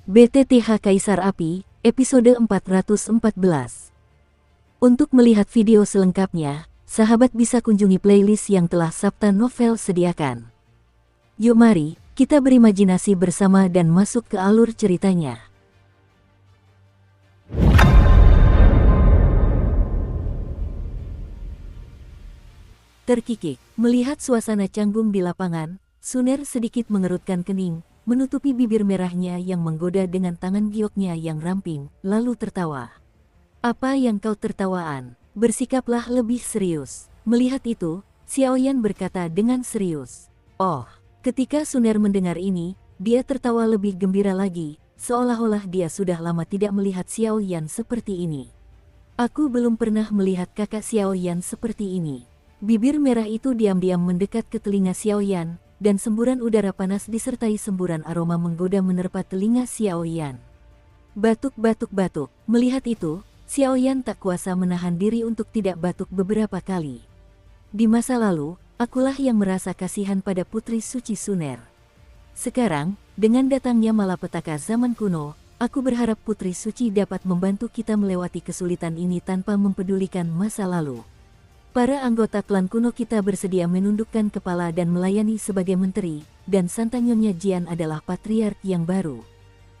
BTTH Kaisar Api, episode 414. Untuk melihat video selengkapnya, sahabat bisa kunjungi playlist yang telah Sabta Novel sediakan. Yuk mari, kita berimajinasi bersama dan masuk ke alur ceritanya. Terkikik, melihat suasana canggung di lapangan, Suner sedikit mengerutkan kening, menutupi bibir merahnya yang menggoda dengan tangan gioknya yang ramping, lalu tertawa. Apa yang kau tertawaan? Bersikaplah lebih serius. Melihat itu, Xiaoyan berkata dengan serius. Oh, ketika Suner mendengar ini, dia tertawa lebih gembira lagi, seolah-olah dia sudah lama tidak melihat Xiaoyan seperti ini. Aku belum pernah melihat kakak Xiaoyan seperti ini. Bibir merah itu diam-diam mendekat ke telinga Xiaoyan, dan semburan udara panas disertai semburan aroma menggoda menerpa telinga Xiaoyan. Batuk-batuk-batuk. Melihat itu, Xiaoyan tak kuasa menahan diri untuk tidak batuk beberapa kali. Di masa lalu, akulah yang merasa kasihan pada putri suci Suner. Sekarang, dengan datangnya malapetaka zaman kuno, aku berharap putri suci dapat membantu kita melewati kesulitan ini tanpa mempedulikan masa lalu. Para anggota klan kuno kita bersedia menundukkan kepala dan melayani sebagai menteri, dan Santanyonnya Jian adalah patriark yang baru.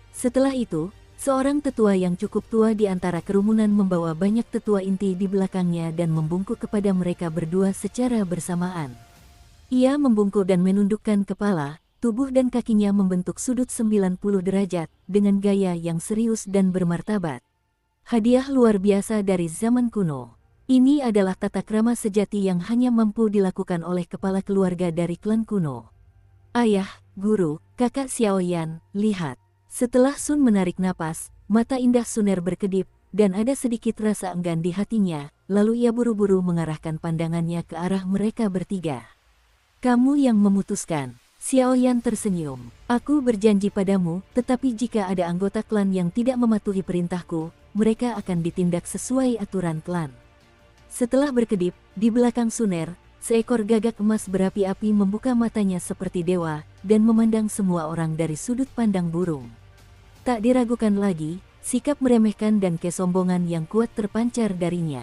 Setelah itu, seorang tetua yang cukup tua di antara kerumunan membawa banyak tetua inti di belakangnya dan membungkuk kepada mereka berdua secara bersamaan. Ia membungkuk dan menundukkan kepala, tubuh dan kakinya membentuk sudut 90 derajat, dengan gaya yang serius dan bermartabat. Hadiah luar biasa dari zaman kuno. Ini adalah tata krama sejati yang hanya mampu dilakukan oleh kepala keluarga dari klan kuno. Ayah, guru, kakak Xiaoyan, lihat. Setelah Sun menarik napas, mata indah Suner berkedip, dan ada sedikit rasa enggan di hatinya, lalu ia buru-buru mengarahkan pandangannya ke arah mereka bertiga. Kamu yang memutuskan. Xiaoyan tersenyum. Aku berjanji padamu, tetapi jika ada anggota klan yang tidak mematuhi perintahku, mereka akan ditindak sesuai aturan klan. Setelah berkedip, di belakang Suner, seekor gagak emas berapi-api membuka matanya seperti dewa, dan memandang semua orang dari sudut pandang burung. Tak diragukan lagi, sikap meremehkan dan kesombongan yang kuat terpancar darinya.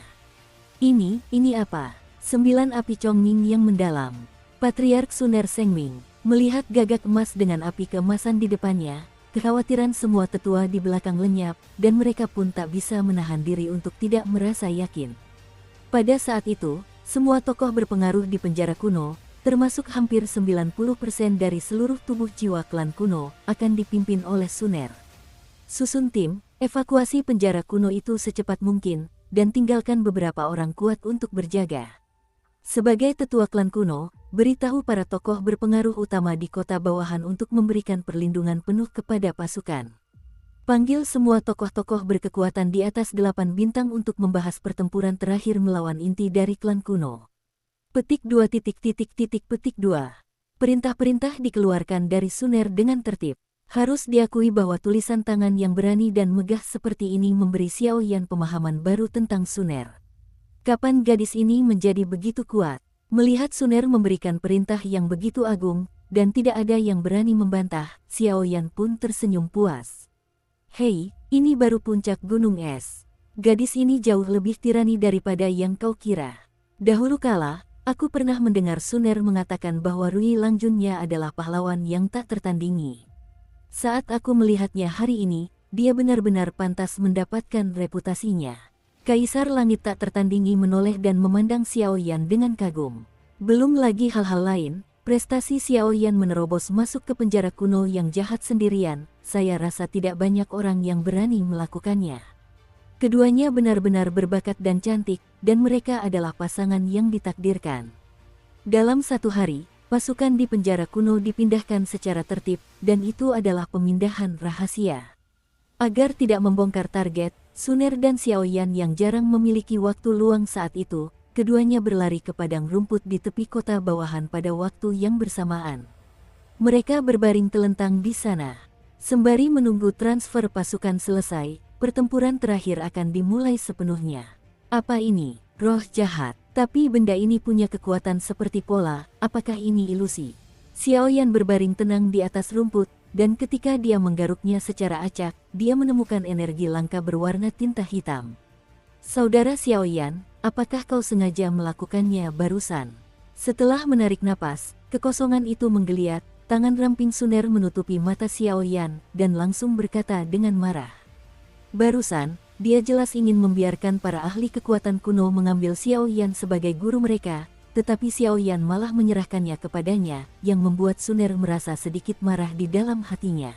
Ini apa? 9 api Chongming yang mendalam. Patriark Suner Sengming, melihat gagak emas dengan api keemasan di depannya, kekhawatiran semua tetua di belakang lenyap, dan mereka pun tak bisa menahan diri untuk tidak merasa yakin. Pada saat itu, semua tokoh berpengaruh di penjara kuno, termasuk hampir 90% dari seluruh tubuh jiwa klan kuno, akan dipimpin oleh Suner. Susun tim, evakuasi penjara kuno itu secepat mungkin, dan tinggalkan beberapa orang kuat untuk berjaga. Sebagai tetua klan kuno, beritahu para tokoh berpengaruh utama di kota bawahan untuk memberikan perlindungan penuh kepada pasukan. Panggil semua tokoh-tokoh berkekuatan di atas 8 bintang untuk membahas pertempuran terakhir melawan inti dari klan kuno. Petik 2. Perintah-perintah dikeluarkan dari Suner dengan tertib. Harus diakui bahwa tulisan tangan yang berani dan megah seperti ini memberi Xiaoyan pemahaman baru tentang Suner. Kapan gadis ini menjadi begitu kuat? Melihat Suner memberikan perintah yang begitu agung, dan tidak ada yang berani membantah, Xiaoyan pun tersenyum puas. Hei, ini baru puncak gunung es. Gadis ini jauh lebih tirani daripada yang kau kira. Dahulu kala, aku pernah mendengar Suner mengatakan bahwa Rui Langjunnya adalah pahlawan yang tak tertandingi. Saat aku melihatnya hari ini, dia benar-benar pantas mendapatkan reputasinya. Kaisar Langit tak tertandingi menoleh dan memandang Xiaoyan dengan kagum. Belum lagi hal-hal lain, prestasi Xiaoyan menerobos masuk ke penjara kuno yang jahat sendirian, saya rasa tidak banyak orang yang berani melakukannya. Keduanya benar-benar berbakat dan cantik, dan mereka adalah pasangan yang ditakdirkan. Dalam satu hari, pasukan di penjara kuno dipindahkan secara tertib, dan itu adalah pemindahan rahasia. Agar tidak membongkar target, Suner dan Xiaoyan yang jarang memiliki waktu luang saat itu, keduanya berlari ke padang rumput di tepi kota bawahan pada waktu yang bersamaan. Mereka berbaring telentang di sana. Sembari menunggu transfer pasukan selesai, pertempuran terakhir akan dimulai sepenuhnya. Apa ini? Roh jahat. Tapi benda ini punya kekuatan seperti pola, apakah ini ilusi? Xiaoyan berbaring tenang di atas rumput, dan ketika dia menggaruknya secara acak, dia menemukan energi langka berwarna tinta hitam. Saudara Xiaoyan, apakah kau sengaja melakukannya barusan? Setelah menarik napas, kekosongan itu menggeliat, tangan ramping Suner menutupi mata Xiaoyan dan langsung berkata dengan marah. Barusan, dia jelas ingin membiarkan para ahli kekuatan kuno mengambil Xiaoyan sebagai guru mereka, tetapi Xiaoyan malah menyerahkannya kepadanya, yang membuat Suner merasa sedikit marah di dalam hatinya.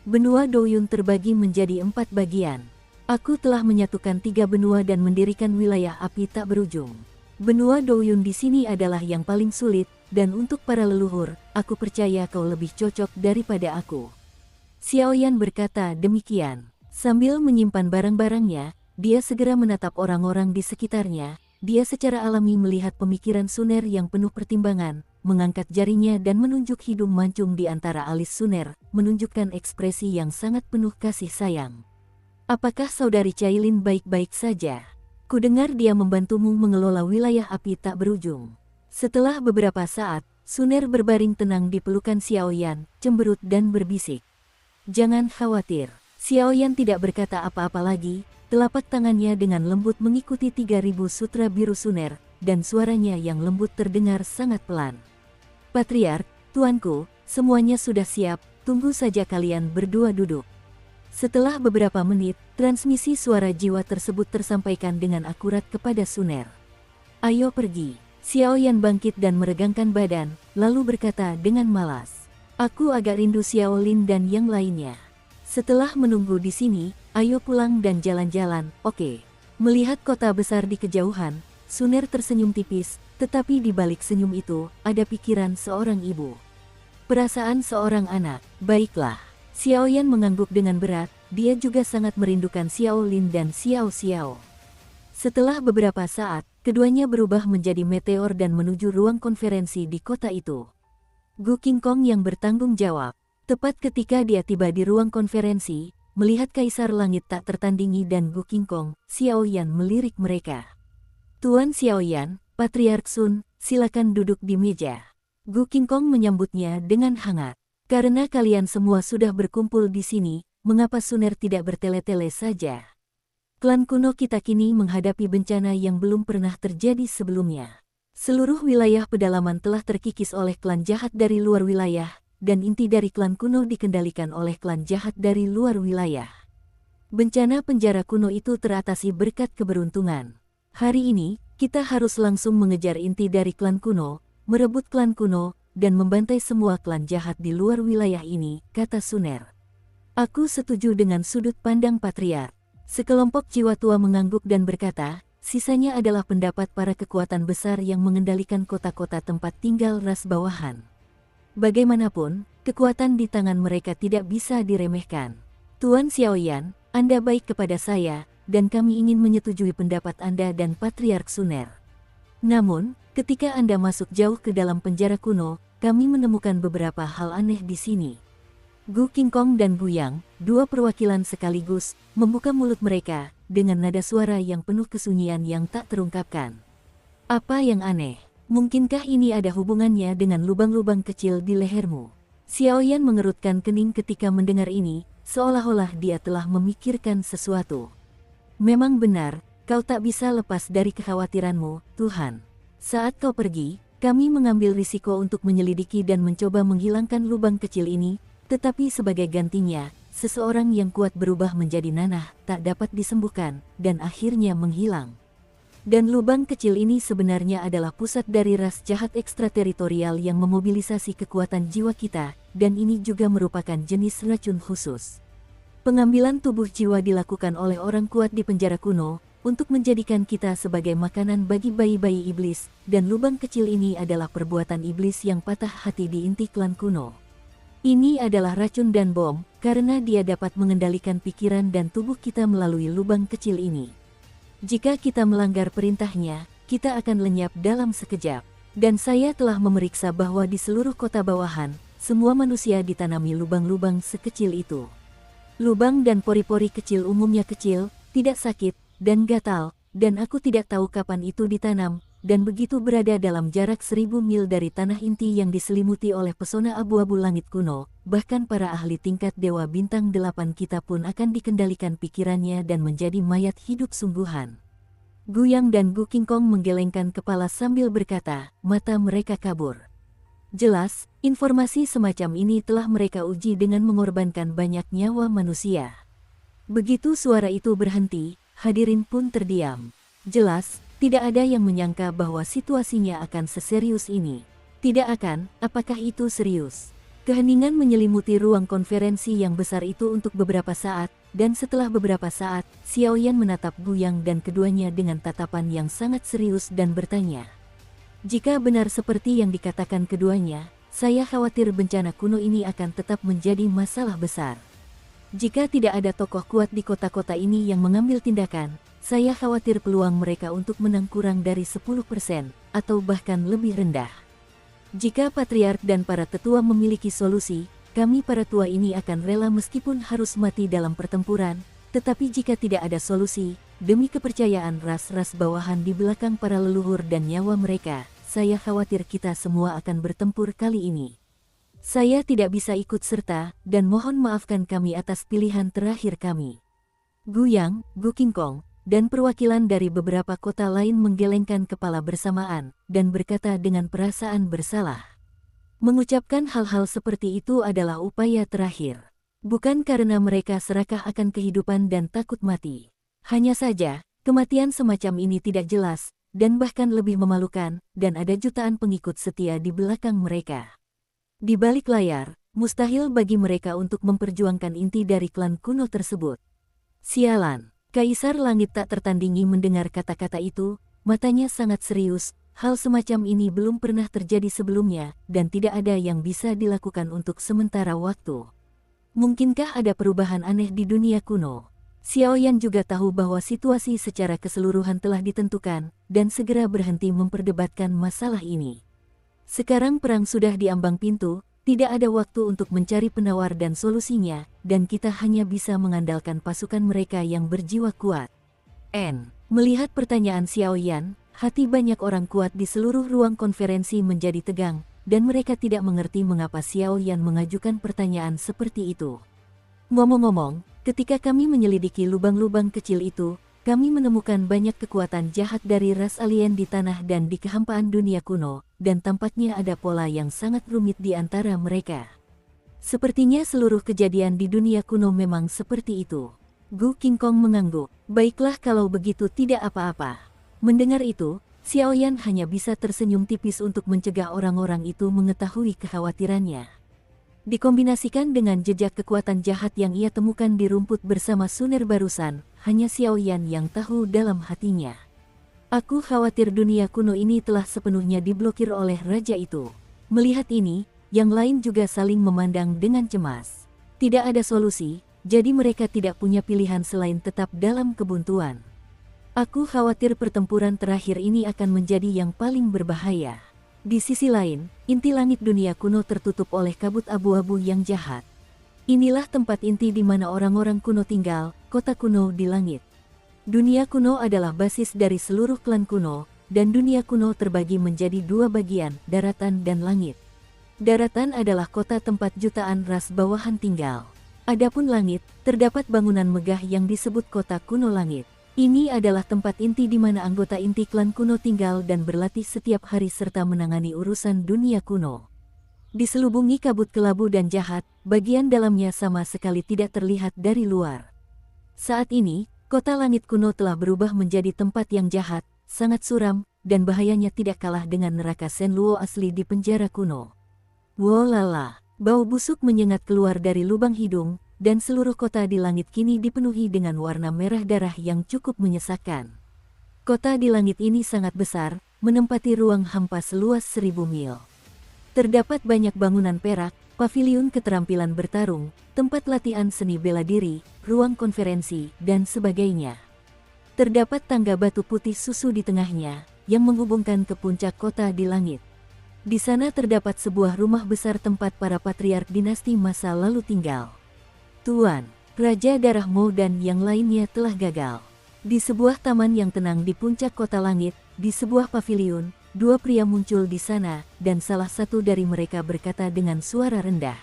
Benua Douyun terbagi menjadi 4 bagian. Aku telah menyatukan 3 benua dan mendirikan wilayah api tak berujung. Benua Douyun di sini adalah yang paling sulit, dan untuk para leluhur, aku percaya kau lebih cocok daripada aku. Xiaoyan berkata demikian. Sambil menyimpan barang-barangnya, dia segera menatap orang-orang di sekitarnya. Dia secara alami melihat pemikiran Suner yang penuh pertimbangan, mengangkat jarinya dan menunjuk hidung mancung di antara alis Suner, menunjukkan ekspresi yang sangat penuh kasih sayang. Apakah saudari Cailin baik-baik saja? Kudengar dia membantumu mengelola wilayah api tak berujung. Setelah beberapa saat, Suner berbaring tenang di pelukan Xiaoyan, cemberut dan berbisik. Jangan khawatir. Xiaoyan tidak berkata apa-apa lagi, telapak tangannya dengan lembut mengikuti 3000 sutra biru Suner, dan suaranya yang lembut terdengar sangat pelan. Patriark, tuanku, semuanya sudah siap, tunggu saja kalian berdua duduk. Setelah beberapa menit, transmisi suara jiwa tersebut tersampaikan dengan akurat kepada Suner. Ayo pergi. Xiaoyan bangkit dan meregangkan badan, lalu berkata dengan malas. Aku agak rindu Xiaolin dan yang lainnya. Setelah menunggu di sini, ayo pulang dan jalan-jalan, oke. Melihat kota besar di kejauhan, Suner tersenyum tipis, tetapi di balik senyum itu, ada pikiran seorang ibu. Perasaan seorang anak, baiklah. Xiaoyan mengangguk dengan berat, dia juga sangat merindukan Xiaolin dan Xiao Xiao. Setelah beberapa saat, keduanya berubah menjadi meteor dan menuju ruang konferensi di kota itu. Gu Qingkong yang bertanggung jawab. Tepat ketika dia tiba di ruang konferensi, melihat Kaisar Langit tak tertandingi dan Gu Qingkong, Xiaoyan melirik mereka. Tuan Xiaoyan, Patriark Sun, silakan duduk di meja. Gu Qingkong menyambutnya dengan hangat. Karena kalian semua sudah berkumpul di sini, mengapa Suner tidak bertele-tele saja? Klan kuno kita kini menghadapi bencana yang belum pernah terjadi sebelumnya. Seluruh wilayah pedalaman telah terkikis oleh klan jahat dari luar wilayah, dan inti dari klan kuno dikendalikan oleh klan jahat dari luar wilayah. Bencana penjara kuno itu teratasi berkat keberuntungan. Hari ini, kita harus langsung mengejar inti dari klan kuno, merebut klan kuno, dan membantai semua klan jahat di luar wilayah ini, kata Suner. Aku setuju dengan sudut pandang Patriark. Sekelompok jiwa tua mengangguk dan berkata, sisanya adalah pendapat para kekuatan besar yang mengendalikan kota-kota tempat tinggal ras bawahan. Bagaimanapun, kekuatan di tangan mereka tidak bisa diremehkan. Tuan Xiaoyan, Anda baik kepada saya, dan kami ingin menyetujui pendapat Anda dan Patriark Suner. Namun, ketika Anda masuk jauh ke dalam penjara kuno, kami menemukan beberapa hal aneh di sini. Gu Qingkong dan Gu Yang, dua perwakilan sekaligus, membuka mulut mereka, dengan nada suara yang penuh kesunyian yang tak terungkapkan. Apa yang aneh? Mungkinkah ini ada hubungannya dengan lubang-lubang kecil di lehermu? Xiaoyan mengerutkan kening ketika mendengar ini, seolah-olah dia telah memikirkan sesuatu. Memang benar, kau tak bisa lepas dari kekhawatiranmu, Tuhan. Saat kau pergi, kami mengambil risiko untuk menyelidiki dan mencoba menghilangkan lubang kecil ini, tetapi sebagai gantinya, seseorang yang kuat berubah menjadi nanah, tak dapat disembuhkan, dan akhirnya menghilang. Dan lubang kecil ini sebenarnya adalah pusat dari ras jahat ekstrateritorial yang memobilisasi kekuatan jiwa kita, dan ini juga merupakan jenis racun khusus. Pengambilan tubuh jiwa dilakukan oleh orang kuat di penjara kuno, untuk menjadikan kita sebagai makanan bagi bayi-bayi iblis, dan lubang kecil ini adalah perbuatan iblis yang patah hati di inti klan kuno. Ini adalah racun dan bom, karena dia dapat mengendalikan pikiran dan tubuh kita melalui lubang kecil ini. Jika kita melanggar perintahnya, kita akan lenyap dalam sekejap. Dan saya telah memeriksa bahwa di seluruh kota bawahan, semua manusia ditanami lubang-lubang sekecil itu. Lubang dan pori-pori kecil umumnya kecil, tidak sakit, dan gatal, dan aku tidak tahu kapan itu ditanam, dan begitu berada dalam jarak 1000 mil dari tanah inti yang diselimuti oleh pesona abu-abu langit kuno, bahkan para ahli tingkat Dewa Bintang 8 kita pun akan dikendalikan pikirannya dan menjadi mayat hidup sungguhan. Guyang dan Gu Kingkong menggelengkan kepala sambil berkata, mata mereka kabur. Jelas, informasi semacam ini telah mereka uji dengan mengorbankan banyak nyawa manusia. Begitu suara itu berhenti, hadirin pun terdiam. Jelas, tidak ada yang menyangka bahwa situasinya akan seserius ini. Tidak akan, apakah itu serius? Keheningan menyelimuti ruang konferensi yang besar itu untuk beberapa saat, dan setelah beberapa saat, Xiaoyan menatap Guyang dan keduanya dengan tatapan yang sangat serius dan bertanya. Jika benar seperti yang dikatakan keduanya, saya khawatir bencana kuno ini akan tetap menjadi masalah besar. Jika tidak ada tokoh kuat di kota-kota ini yang mengambil tindakan, saya khawatir peluang mereka untuk menang kurang dari 10% atau bahkan lebih rendah. Jika Patriark dan para tetua memiliki solusi, kami para tua ini akan rela meskipun harus mati dalam pertempuran, tetapi jika tidak ada solusi, demi kepercayaan ras-ras bawahan di belakang para leluhur dan nyawa mereka, saya khawatir kita semua akan bertempur kali ini. Saya tidak bisa ikut serta, dan mohon maafkan kami atas pilihan terakhir kami. Guyang, Gu Kingkong, dan perwakilan dari beberapa kota lain menggelengkan kepala bersamaan, dan berkata dengan perasaan bersalah. Mengucapkan hal-hal seperti itu adalah upaya terakhir. Bukan karena mereka serakah akan kehidupan dan takut mati. Hanya saja, kematian semacam ini tidak jelas, dan bahkan lebih memalukan, dan ada jutaan pengikut setia di belakang mereka. Di balik layar, mustahil bagi mereka untuk memperjuangkan inti dari klan kuno tersebut. Sialan, Kaisar Langit tak tertandingi mendengar kata-kata itu, matanya sangat serius, hal semacam ini belum pernah terjadi sebelumnya, dan tidak ada yang bisa dilakukan untuk sementara waktu. Mungkinkah ada perubahan aneh di dunia kuno? Xiaoyan juga tahu bahwa situasi secara keseluruhan telah ditentukan, dan segera berhenti memperdebatkan masalah ini. Sekarang perang sudah di ambang pintu, tidak ada waktu untuk mencari penawar dan solusinya, dan kita hanya bisa mengandalkan pasukan mereka yang berjiwa kuat. Melihat pertanyaan Xiaoyan, hati banyak orang kuat di seluruh ruang konferensi menjadi tegang, dan mereka tidak mengerti mengapa Xiaoyan mengajukan pertanyaan seperti itu. Ngomong-ngomong, ketika kami menyelidiki lubang-lubang kecil itu, kami menemukan banyak kekuatan jahat dari ras alien di tanah dan di kehampaan dunia kuno, dan tampaknya ada pola yang sangat rumit di antara mereka. Sepertinya seluruh kejadian di dunia kuno memang seperti itu. Gu Kingkong mengangguk. Baiklah kalau begitu tidak apa-apa. Mendengar itu, Xiaoyan hanya bisa tersenyum tipis untuk mencegah orang-orang itu mengetahui kekhawatirannya. Dikombinasikan dengan jejak kekuatan jahat yang ia temukan di rumput bersama Suner barusan, hanya Xiaoyan yang tahu dalam hatinya. Aku khawatir dunia kuno ini telah sepenuhnya diblokir oleh raja itu. Melihat ini, yang lain juga saling memandang dengan cemas. Tidak ada solusi, jadi mereka tidak punya pilihan selain tetap dalam kebuntuan. Aku khawatir pertempuran terakhir ini akan menjadi yang paling berbahaya. Di sisi lain, inti langit dunia kuno tertutup oleh kabut abu-abu yang jahat. Inilah tempat inti di mana orang-orang kuno tinggal, kota kuno di langit. Dunia kuno adalah basis dari seluruh klan kuno, dan dunia kuno terbagi menjadi dua bagian, daratan dan langit. Daratan adalah kota tempat jutaan ras bawahan tinggal. Adapun langit, terdapat bangunan megah yang disebut kota kuno langit. Ini adalah tempat inti di mana anggota inti klan kuno tinggal dan berlatih setiap hari serta menangani urusan dunia kuno. Diselubungi kabut kelabu dan jahat, bagian dalamnya sama sekali tidak terlihat dari luar. Saat ini, kota langit kuno telah berubah menjadi tempat yang jahat, sangat suram, dan bahayanya tidak kalah dengan neraka Shenluo asli di penjara kuno. Wolala, bau busuk menyengat keluar dari lubang hidung, dan seluruh kota di langit kini dipenuhi dengan warna merah darah yang cukup menyesakkan. Kota di langit ini sangat besar, menempati ruang hampa seluas 1000 mil. Terdapat banyak bangunan perak, paviliun keterampilan bertarung, tempat latihan seni bela diri, ruang konferensi, dan sebagainya. Terdapat tangga batu putih susu di tengahnya, yang menghubungkan ke puncak kota di langit. Di sana terdapat sebuah rumah besar tempat para patriark dinasti masa lalu tinggal. Tuan, Raja Darah Mo dan yang lainnya telah gagal. Di sebuah taman yang tenang di puncak kota langit, di sebuah paviliun, dua pria muncul di sana, dan salah satu dari mereka berkata dengan suara rendah.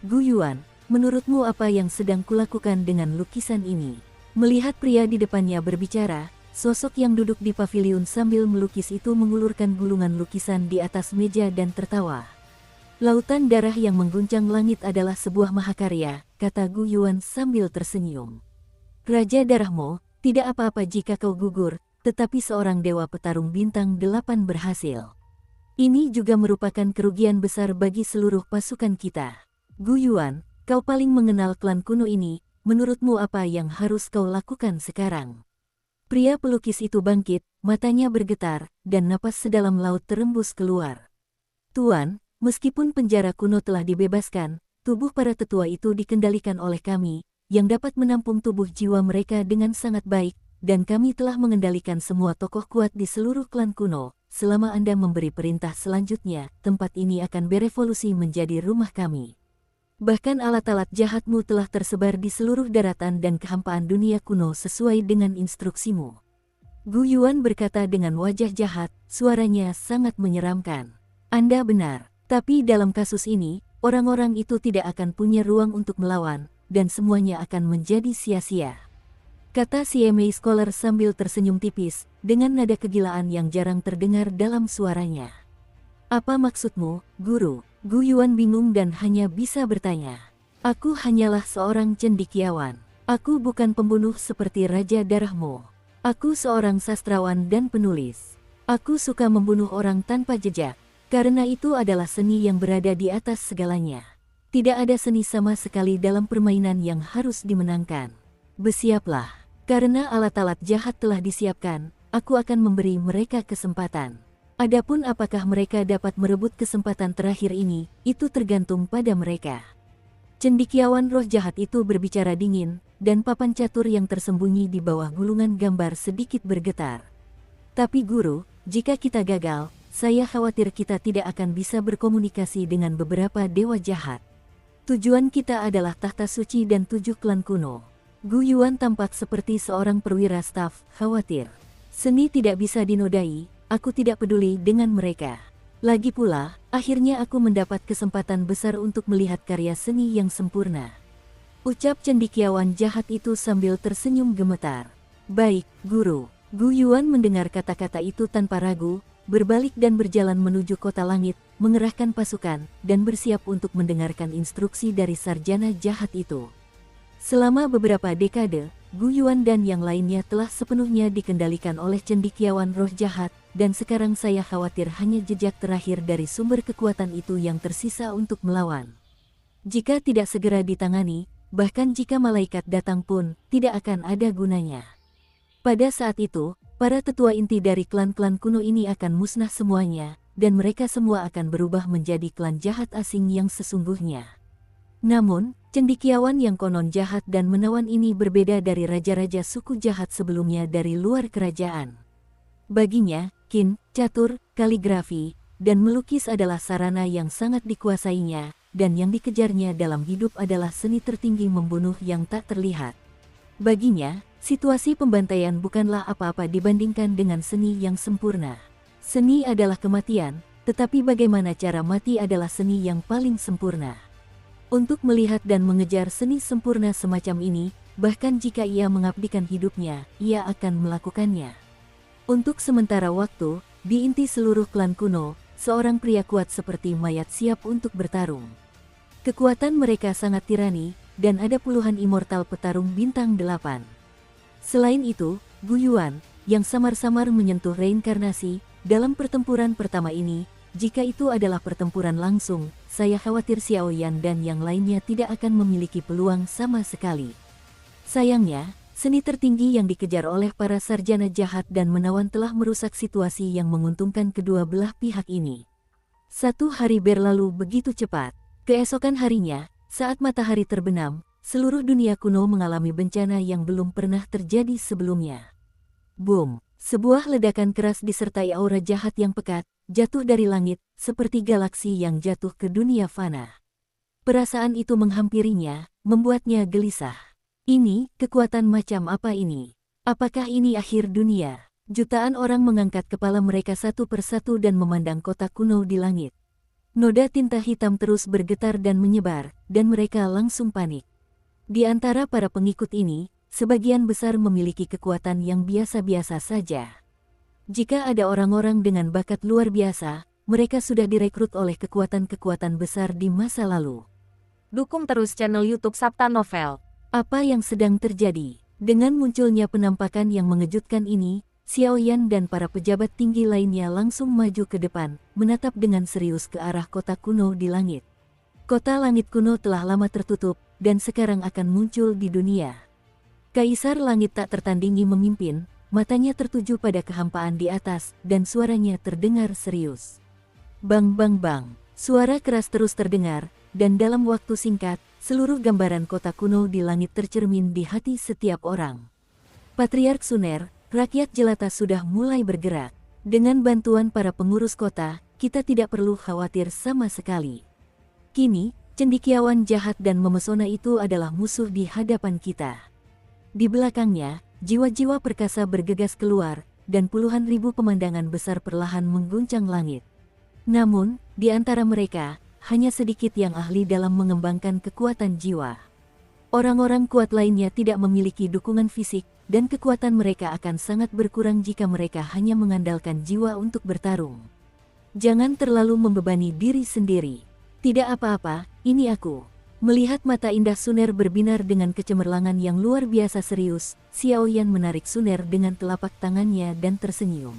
Gu Yuan, menurutmu apa yang sedang kulakukan dengan lukisan ini? Melihat pria di depannya berbicara, sosok yang duduk di paviliun sambil melukis itu mengulurkan gulungan lukisan di atas meja dan tertawa. Lautan darah yang mengguncang langit adalah sebuah mahakarya, kata Gu Yuan sambil tersenyum. Raja Darahmu, tidak apa-apa jika kau gugur, tetapi seorang dewa petarung bintang 8 berhasil. Ini juga merupakan kerugian besar bagi seluruh pasukan kita. Gu Yuan, kau paling mengenal klan kuno ini, menurutmu apa yang harus kau lakukan sekarang? Pria pelukis itu bangkit, matanya bergetar, dan napas sedalam laut terembus keluar. Tuan, meskipun penjara kuno telah dibebaskan, tubuh para tetua itu dikendalikan oleh kami, yang dapat menampung tubuh jiwa mereka dengan sangat baik, dan kami telah mengendalikan semua tokoh kuat di seluruh klan kuno. Selama Anda memberi perintah selanjutnya, tempat ini akan berevolusi menjadi rumah kami. Bahkan alat-alat jahatmu telah tersebar di seluruh daratan dan kehampaan dunia kuno sesuai dengan instruksimu. Gu Yuan berkata dengan wajah jahat, suaranya sangat menyeramkan. Anda benar. Tapi dalam kasus ini, orang-orang itu tidak akan punya ruang untuk melawan, dan semuanya akan menjadi sia-sia. Kata CMA Scholar sambil tersenyum tipis, dengan nada kegilaan yang jarang terdengar dalam suaranya. Apa maksudmu, Guru? Gu Yuan bingung dan hanya bisa bertanya. Aku hanyalah seorang cendekiawan. Aku bukan pembunuh seperti Raja Darahmu. Aku seorang sastrawan dan penulis. Aku suka membunuh orang tanpa jejak. Karena itu adalah seni yang berada di atas segalanya. Tidak ada seni sama sekali dalam permainan yang harus dimenangkan. Bersiaplah, karena alat-alat jahat telah disiapkan, aku akan memberi mereka kesempatan. Adapun apakah mereka dapat merebut kesempatan terakhir ini, itu tergantung pada mereka. Cendekiawan roh jahat itu berbicara dingin, dan papan catur yang tersembunyi di bawah gulungan gambar sedikit bergetar. Tapi Guru, jika kita gagal, saya khawatir kita tidak akan bisa berkomunikasi dengan beberapa dewa jahat. Tujuan kita adalah tahta suci dan 7 klan kuno. Gu Yuan tampak seperti seorang perwira staf, khawatir. Seni tidak bisa dinodai, aku tidak peduli dengan mereka. Lagi pula, akhirnya aku mendapat kesempatan besar untuk melihat karya seni yang sempurna. Ucap cendekiawan jahat itu sambil tersenyum gemetar. Baik, Guru. Gu Yuan mendengar kata-kata itu tanpa ragu, berbalik dan berjalan menuju kota langit, mengerahkan pasukan, dan bersiap untuk mendengarkan instruksi dari sarjana jahat itu. Selama beberapa dekade, Gu Yuan dan yang lainnya telah sepenuhnya dikendalikan oleh cendekiawan roh jahat, dan sekarang saya khawatir hanya jejak terakhir dari sumber kekuatan itu yang tersisa untuk melawan. Jika tidak segera ditangani, bahkan jika malaikat datang pun, tidak akan ada gunanya. Pada saat itu, para tetua inti dari klan-klan kuno ini akan musnah semuanya, dan mereka semua akan berubah menjadi klan jahat asing yang sesungguhnya. Namun, cendekiawan yang konon jahat dan menawan ini berbeda dari raja-raja suku jahat sebelumnya dari luar kerajaan. Baginya, kin, catur, kaligrafi, dan melukis adalah sarana yang sangat dikuasainya, dan yang dikejarnya dalam hidup adalah seni tertinggi membunuh yang tak terlihat. Baginya, situasi pembantaian bukanlah apa-apa dibandingkan dengan seni yang sempurna. Seni adalah kematian, tetapi bagaimana cara mati adalah seni yang paling sempurna. Untuk melihat dan mengejar seni sempurna semacam ini, bahkan jika ia mengabdikan hidupnya, ia akan melakukannya. Untuk sementara waktu, di inti seluruh klan kuno, seorang pria kuat seperti mayat siap untuk bertarung. Kekuatan mereka sangat tirani, dan ada puluhan immortal petarung bintang 8. Selain itu, Gu Yuan, yang samar-samar menyentuh reinkarnasi, dalam pertempuran pertama ini, jika itu adalah pertempuran langsung, saya khawatir Xiao Yan dan yang lainnya tidak akan memiliki peluang sama sekali. Sayangnya, seni tertinggi yang dikejar oleh para sarjana jahat dan menawan telah merusak situasi yang menguntungkan kedua belah pihak ini. 1 hari berlalu begitu cepat. Keesokan harinya, saat matahari terbenam, seluruh dunia kuno mengalami bencana yang belum pernah terjadi sebelumnya. Boom! Sebuah ledakan keras disertai aura jahat yang pekat, jatuh dari langit, seperti galaksi yang jatuh ke dunia fana. Perasaan itu menghampirinya, membuatnya gelisah. Ini, kekuatan macam apa ini? Apakah ini akhir dunia? Jutaan orang mengangkat kepala mereka satu persatu dan memandang kota kuno di langit. Noda tinta hitam terus bergetar dan menyebar, dan mereka langsung panik. Di antara para pengikut ini, sebagian besar memiliki kekuatan yang biasa-biasa saja. Jika ada orang-orang dengan bakat luar biasa, mereka sudah direkrut oleh kekuatan-kekuatan besar di masa lalu. Dukung terus channel YouTube Sabta Novel. Apa yang sedang terjadi? Dengan munculnya penampakan yang mengejutkan ini, Xiao Yan dan para pejabat tinggi lainnya langsung maju ke depan, menatap dengan serius ke arah kota kuno di langit. Kota langit kuno telah lama tertutup, dan sekarang akan muncul di dunia. Kaisar langit tak tertandingi memimpin, matanya tertuju pada kehampaan di atas, dan suaranya terdengar serius. Bang bang bang, suara keras terus terdengar, dan dalam waktu singkat, seluruh gambaran kota kuno di langit tercermin di hati setiap orang. Patriark Suner, rakyat jelata sudah mulai bergerak. Dengan bantuan para pengurus kota, kita tidak perlu khawatir sama sekali. Kini, cendekiawan jahat dan memesona itu adalah musuh di hadapan kita. Di belakangnya, jiwa-jiwa perkasa bergegas keluar, dan puluhan ribu pemandangan besar perlahan mengguncang langit. Namun, di antara mereka, hanya sedikit yang ahli dalam mengembangkan kekuatan jiwa. Orang-orang kuat lainnya tidak memiliki dukungan fisik, dan kekuatan mereka akan sangat berkurang jika mereka hanya mengandalkan jiwa untuk bertarung. Jangan terlalu membebani diri sendiri. Tidak apa-apa, ini aku. Melihat mata indah Suner berbinar dengan kecemerlangan yang luar biasa serius, Xiao Yan menarik Suner dengan telapak tangannya dan tersenyum.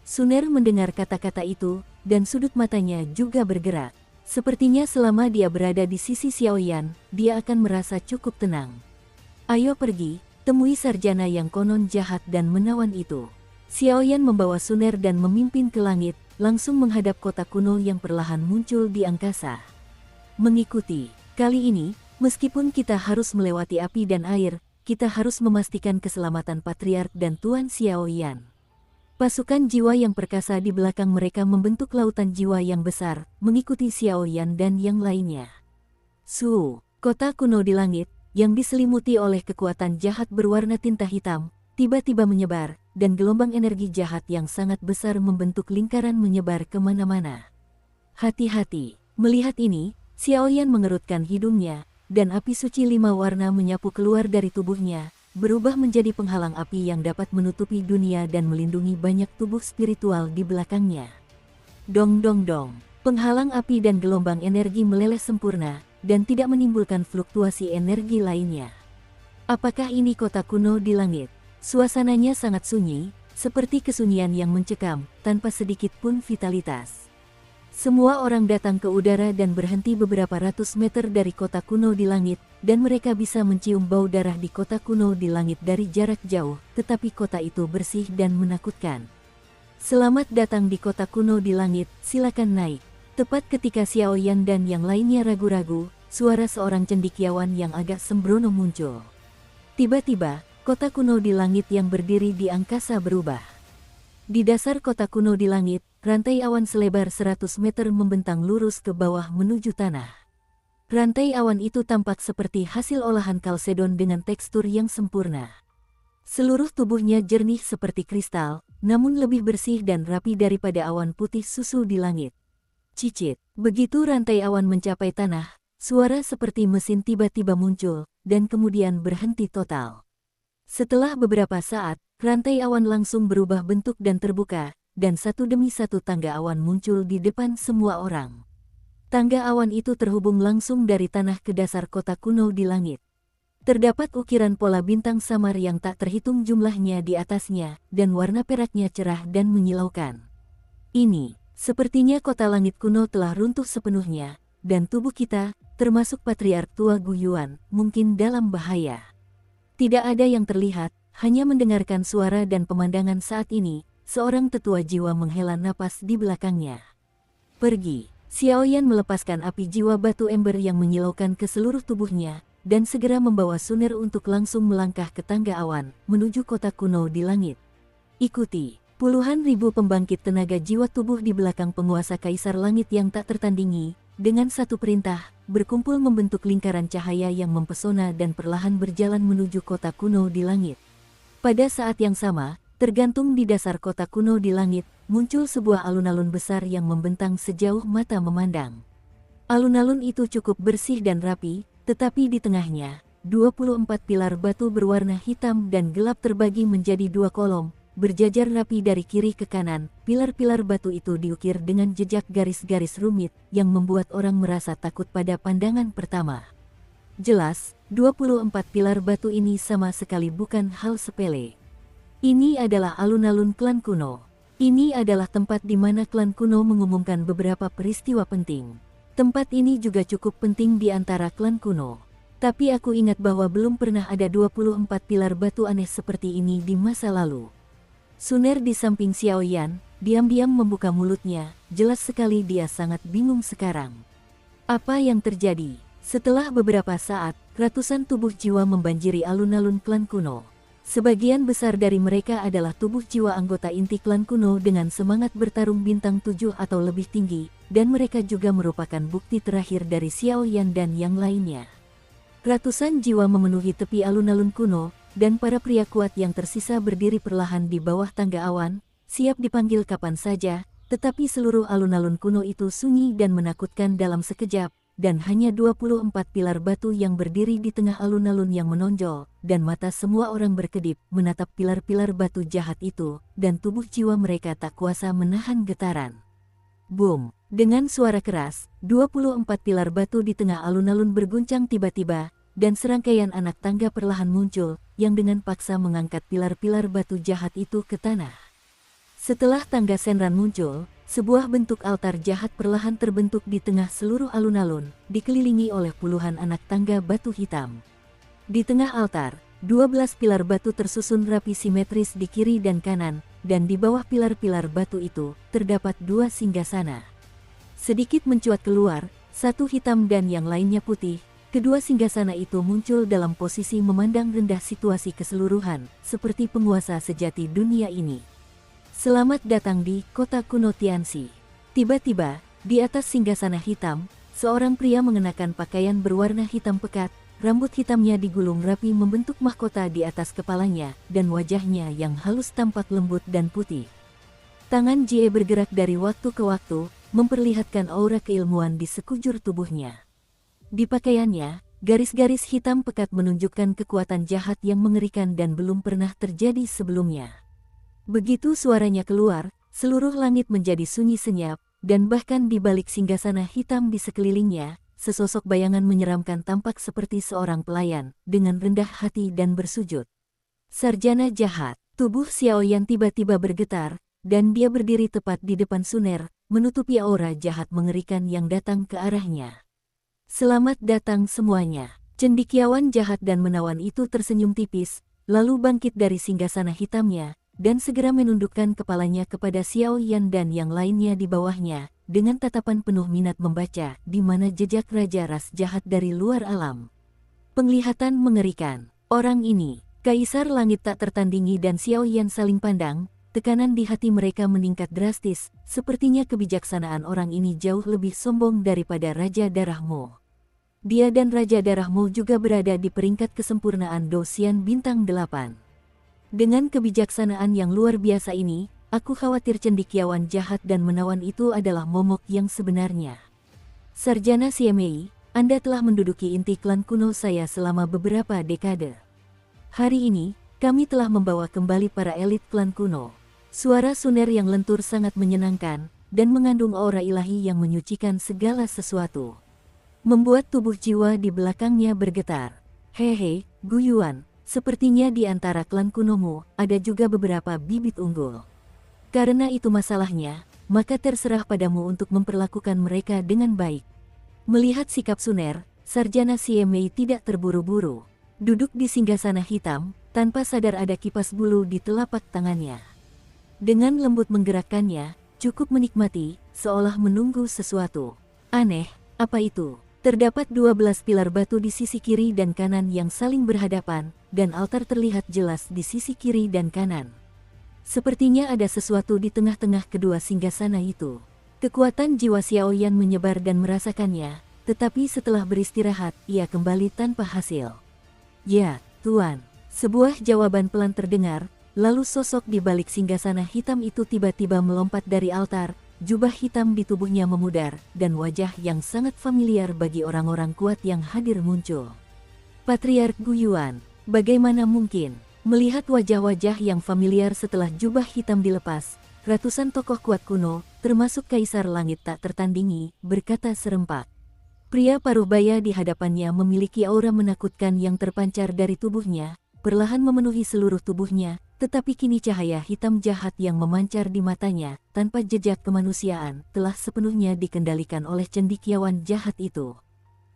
Suner mendengar kata-kata itu, dan sudut matanya juga bergerak. Sepertinya selama dia berada di sisi Xiao Yan, dia akan merasa cukup tenang. Ayo pergi, temui sarjana yang konon jahat dan menawan itu. Xiao Yan membawa Suner dan memimpin ke langit, langsung menghadap kota kuno yang perlahan muncul di angkasa. Mengikuti, kali ini, meskipun kita harus melewati api dan air, kita harus memastikan keselamatan Patriark dan Tuan Xiao Yan. Pasukan jiwa yang perkasa di belakang mereka membentuk lautan jiwa yang besar, mengikuti Xiao Yan dan yang lainnya. Kota kuno di langit, yang diselimuti oleh kekuatan jahat berwarna tinta hitam, tiba-tiba menyebar, dan gelombang energi jahat yang sangat besar membentuk lingkaran menyebar kemana-mana. Hati-hati, melihat ini, Xiao Yan mengerutkan hidungnya, dan api suci 5 warna menyapu keluar dari tubuhnya, berubah menjadi penghalang api yang dapat menutupi dunia dan melindungi banyak tubuh spiritual di belakangnya. Dong dong dong, penghalang api dan gelombang energi meleleh sempurna, dan tidak menimbulkan fluktuasi energi lainnya. Apakah ini kota kuno di langit? Suasananya sangat sunyi, seperti kesunyian yang mencekam, tanpa sedikit pun vitalitas. Semua orang datang ke udara dan berhenti beberapa ratus meter dari kota kuno di langit, dan mereka bisa mencium bau darah di kota kuno di langit dari jarak jauh, tetapi kota itu bersih dan menakutkan. Selamat datang di kota kuno di langit, silakan naik. Tepat ketika Xiao Yan dan yang lainnya ragu-ragu, suara seorang cendekiawan yang agak sembrono muncul. Tiba-tiba, kota kuno di langit yang berdiri di angkasa berubah. Di dasar kota kuno di langit, rantai awan selebar 100 meter membentang lurus ke bawah menuju tanah. Rantai awan itu tampak seperti hasil olahan kalsedon dengan tekstur yang sempurna. Seluruh tubuhnya jernih seperti kristal, namun lebih bersih dan rapi daripada awan putih susu di langit. Cicit, begitu rantai awan mencapai tanah, suara seperti mesin tiba-tiba muncul, dan kemudian berhenti total. Setelah beberapa saat, rantai awan langsung berubah bentuk dan terbuka, dan satu demi satu tangga awan muncul di depan semua orang. Tangga awan itu terhubung langsung dari tanah ke dasar kota kuno di langit. Terdapat ukiran pola bintang samar yang tak terhitung jumlahnya di atasnya, dan warna peraknya cerah dan menyilaukan. Ini, sepertinya kota langit kuno telah runtuh sepenuhnya, dan tubuh kita, termasuk Patriark Tua Guyuan, mungkin dalam bahaya. Tidak ada yang terlihat, hanya mendengarkan suara dan pemandangan saat ini, seorang tetua jiwa menghela napas di belakangnya. Pergi, Xiao Yan melepaskan api jiwa batu ember yang menyilaukan ke seluruh tubuhnya, dan segera membawa Suner untuk langsung melangkah ke tangga awan, menuju kota kuno di langit. Ikuti, puluhan ribu pembangkit tenaga jiwa tubuh di belakang penguasa Kaisar Langit yang tak tertandingi, dengan satu perintah, berkumpul membentuk lingkaran cahaya yang mempesona dan perlahan berjalan menuju kota kuno di langit. Pada saat yang sama, Tergantung di dasar kota kuno di langit, muncul sebuah alun-alun besar yang membentang sejauh mata memandang. Alun-alun itu cukup bersih dan rapi, tetapi di tengahnya, 24 pilar batu berwarna hitam dan gelap terbagi menjadi dua kolom, berjajar rapi dari kiri ke kanan. Pilar-pilar batu itu diukir dengan jejak garis-garis rumit, yang membuat orang merasa takut pada pandangan pertama. Jelas, 24 pilar batu ini sama sekali bukan hal sepele. Ini adalah alun-alun klan kuno. Ini adalah tempat di mana klan kuno mengumumkan beberapa peristiwa penting. Tempat ini juga cukup penting di antara klan kuno. Tapi aku ingat bahwa belum pernah ada 24 pilar batu aneh seperti ini di masa lalu. Suner di samping Xiao Yan, diam-diam membuka mulutnya, jelas sekali dia sangat bingung sekarang. Apa yang terjadi? Setelah beberapa saat, ratusan tubuh jiwa membanjiri alun-alun klan kuno. Sebagian besar dari mereka adalah tubuh jiwa anggota inti klan kuno dengan semangat bertarung bintang 7 atau lebih tinggi, dan mereka juga merupakan bukti terakhir dari Xiao Yan dan yang lainnya. Ratusan jiwa memenuhi tepi alun-alun kuno, dan para pria kuat yang tersisa berdiri perlahan di bawah tangga awan, siap dipanggil kapan saja, tetapi seluruh alun-alun kuno itu sunyi dan menakutkan dalam sekejap, dan hanya 24 pilar batu yang berdiri di tengah alun-alun yang menonjol, dan mata semua orang berkedip menatap pilar-pilar batu jahat itu, dan tubuh jiwa mereka tak kuasa menahan getaran. Boom! Dengan suara keras, 24 pilar batu di tengah alun-alun berguncang tiba-tiba, dan serangkaian anak tangga perlahan muncul, yang dengan paksa mengangkat pilar-pilar batu jahat itu ke tanah. Setelah tangga Senran muncul, sebuah bentuk altar jahat perlahan terbentuk di tengah seluruh alun-alun, dikelilingi oleh puluhan anak tangga batu hitam. Di tengah altar, 12 pilar batu tersusun rapi simetris di kiri dan kanan, dan di bawah pilar-pilar batu itu, terdapat dua singgasana. Sedikit mencuat keluar, satu hitam dan yang lainnya putih. Kedua singgasana itu muncul dalam posisi memandang rendah situasi keseluruhan, seperti penguasa sejati dunia ini. Selamat datang di kota kuno Tianxi. Tiba-tiba, di atas singgasana hitam, seorang pria mengenakan pakaian berwarna hitam pekat, rambut hitamnya digulung rapi membentuk mahkota di atas kepalanya, dan wajahnya yang halus tampak lembut dan putih. Tangan Jie bergerak dari waktu ke waktu, memperlihatkan aura keilmuan di sekujur tubuhnya. Di pakaiannya, garis-garis hitam pekat menunjukkan kekuatan jahat yang mengerikan dan belum pernah terjadi sebelumnya. Begitu suaranya keluar, seluruh langit menjadi sunyi senyap, dan bahkan di balik singgasana hitam di sekelilingnya, sesosok bayangan menyeramkan tampak seperti seorang pelayan, dengan rendah hati dan bersujud. Sarjana jahat, tubuh Xiao Yan tiba-tiba bergetar, dan dia berdiri tepat di depan Suner, menutupi aura jahat mengerikan yang datang ke arahnya. Selamat datang semuanya. Cendekiawan jahat dan menawan itu tersenyum tipis, lalu bangkit dari singgasana hitamnya, dan segera menundukkan kepalanya kepada Xiao Yan dan yang lainnya di bawahnya, dengan tatapan penuh minat membaca, di mana jejak raja ras jahat dari luar alam. Penglihatan mengerikan. Orang ini, Kaisar Langit tak tertandingi dan Xiao Yan saling pandang, tekanan di hati mereka meningkat drastis, sepertinya kebijaksanaan orang ini jauh lebih sombong daripada Raja Darahmu. Dia dan Raja Darahmu juga berada di peringkat kesempurnaan Dosian Bintang 8. Dengan kebijaksanaan yang luar biasa ini, aku khawatir cendekiawan jahat dan menawan itu adalah momok yang sebenarnya. Sarjana Siemei, Anda telah menduduki inti klan kuno saya selama beberapa dekade. Hari ini, kami telah membawa kembali para elit klan kuno. Suara Suner yang lentur sangat menyenangkan, dan mengandung aura ilahi yang menyucikan segala sesuatu. Membuat tubuh jiwa di belakangnya bergetar. Hehe, Gu Yuan. Sepertinya di antara klan kunomu, ada juga beberapa bibit unggul. Karena itu masalahnya, maka terserah padamu untuk memperlakukan mereka dengan baik. Melihat sikap Suner, Sarjana Siemei tidak terburu-buru. Duduk di singgasana hitam, tanpa sadar ada kipas bulu di telapak tangannya. Dengan lembut menggerakkannya, cukup menikmati, seolah menunggu sesuatu. Aneh, apa itu? Terdapat 12 pilar batu di sisi kiri dan kanan yang saling berhadapan, dan altar terlihat jelas di sisi kiri dan kanan. Sepertinya ada sesuatu di tengah-tengah kedua singgasana itu. Kekuatan jiwa Xiao Yan menyebar dan merasakannya, tetapi setelah beristirahat, ia kembali tanpa hasil. Ya, Tuan. Sebuah jawaban pelan terdengar, lalu sosok di balik singgasana hitam itu tiba-tiba melompat dari altar, jubah hitam di tubuhnya memudar, dan wajah yang sangat familiar bagi orang-orang kuat yang hadir muncul. Patriark Gu Yuan, bagaimana mungkin? Melihat wajah-wajah yang familiar setelah jubah hitam dilepas, ratusan tokoh kuat kuno, termasuk Kaisar Langit tak tertandingi, berkata serempak. Pria paruh baya di hadapannya memiliki aura menakutkan yang terpancar dari tubuhnya, perlahan memenuhi seluruh tubuhnya, tetapi kini cahaya hitam jahat yang memancar di matanya, tanpa jejak kemanusiaan, telah sepenuhnya dikendalikan oleh cendekiawan jahat itu.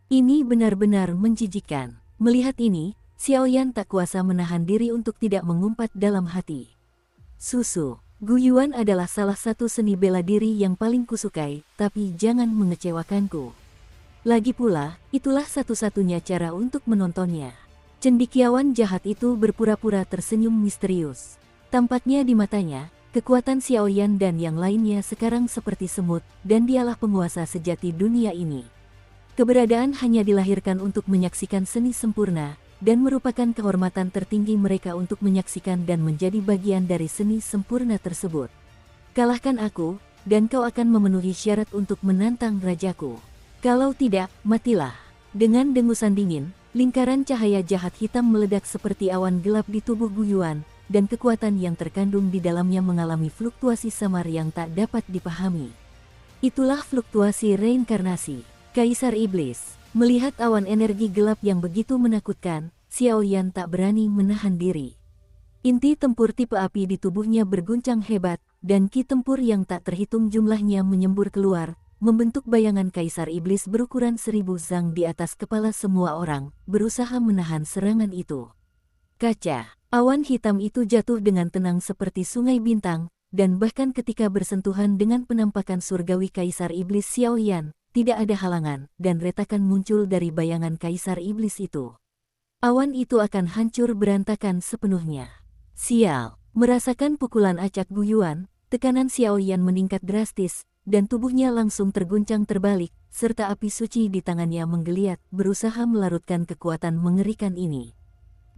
Ini benar-benar menjijikkan. Melihat ini, Xiaoyan tak kuasa menahan diri untuk tidak mengumpat dalam hati. Susu, Gu Yuan adalah salah satu seni bela diri yang paling kusukai, tapi jangan mengecewakanku. Lagi pula, itulah satu-satunya cara untuk menontonnya. Cendekiawan jahat itu berpura-pura tersenyum misterius. Tampaknya di matanya, kekuatan Xiaoyan dan yang lainnya sekarang seperti semut, dan dialah penguasa sejati dunia ini. Keberadaan hanya dilahirkan untuk menyaksikan seni sempurna, dan merupakan kehormatan tertinggi mereka untuk menyaksikan dan menjadi bagian dari seni sempurna tersebut. Kalahkan aku, dan kau akan memenuhi syarat untuk menantang rajaku. Kalau tidak, matilah. Dengan dengusan dingin, lingkaran cahaya jahat hitam meledak seperti awan gelap di tubuh Gu Yuan, dan kekuatan yang terkandung di dalamnya mengalami fluktuasi samar yang tak dapat dipahami. Itulah fluktuasi reinkarnasi. Kaisar Iblis, melihat awan energi gelap yang begitu menakutkan, Xiaoyan tak berani menahan diri. Inti tempur tipe api di tubuhnya berguncang hebat, dan ki tempur yang tak terhitung jumlahnya menyembur keluar, membentuk bayangan Kaisar Iblis berukuran 1000 zang di atas kepala semua orang, berusaha menahan serangan itu. Kaca, awan hitam itu jatuh dengan tenang seperti sungai bintang, dan bahkan ketika bersentuhan dengan penampakan surgawi Kaisar Iblis Xiaoyan, tidak ada halangan, dan retakan muncul dari bayangan Kaisar Iblis itu. Awan itu akan hancur berantakan sepenuhnya. Sial, merasakan pukulan acak Gu Yuan, tekanan Xiaoyan meningkat drastis, dan tubuhnya langsung terguncang terbalik, serta api suci di tangannya menggeliat, berusaha melarutkan kekuatan mengerikan ini.